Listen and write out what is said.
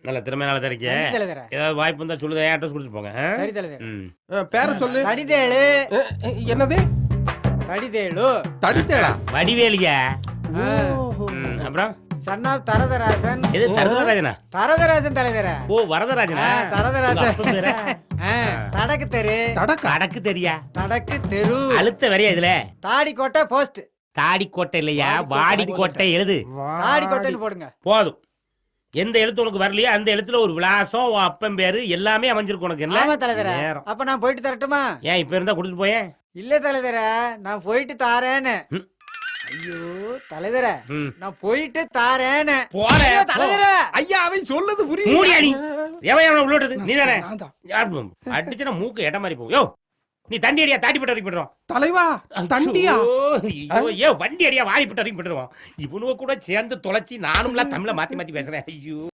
நல்ல திறமையால தான் இருக்கே. நன்றி தலைவரே. ஏதாவது வாய்ப்பு இருந்தா சொல்லுங்க, அட்ரஸ் கொடுத்துட்டு போங்க. சரி தலைவரே. ம். பேர சொல்லு. தடிதேளு. என்னது? தடிதேளு. தடித்தேளா? வடிவேலியா? ஓஹோ. அப்புறம் சன் ஆஃப் தரதராசன். எது தரதராஜனா? தரதராசன் தலைவரே. ஓ வரதராஜனா? தரதராசன். உங்க அப்பன் பேரா? தடக்கு தெரு. கடக்கு தெரியா? தடக்கு தெரு. அழுத்த வரையா இதுல? தாடி கோட்டை போஸ்ட். தாடி கோட்டை இல்லையா, வாடி கோட்டை எழுது. தாடி கோட்டைன்னு போடுங்க. போதும். எந்த எழுத்து உனக்கு வரலையோ அந்த எழுத்துல ஒரு விலாசம், உன் அப்பன் பேரு எல்லாமே அமைஞ்சிருக்கு உனக்கு. ஆமா என்ன தலைவரே. நேரம். அப்ப நான் போயிட்டு தரட்டுமா? ஏன் இப்ப இருந்தா கொடுத்துட்டு போயேன். இல்ல தலைவரே, நான் போயிட்டு தாரேன்னு. ம். ஐயோ தலைவரே, ம். நான் போயிட்டு தாரேன்னு. போறேன். ஐயோ, தலைவரே. ஐயா அவன் சொல்லுது மூடியா புரியுது. நீ? எவன் உள்ளோட்டது நீ தானே? நான் தான். அடிச்சுனா மூக்கு எட்ட மாதிரி போகும். யோ நீ தண்டி அடியா, தாட்டி போட்டு வரைக்கும் போட்டுருவான். தலைவா தண்டியா? ஐயோ வண்டி அடியா, வாடி போட்டு வரைக்கும் போட்டுருவான். இவனுவ கூட சேர்ந்து தொலைச்சி நானும்லாம் தமிழ மாத்தி மாத்தி பேசுறேன். ஐயோ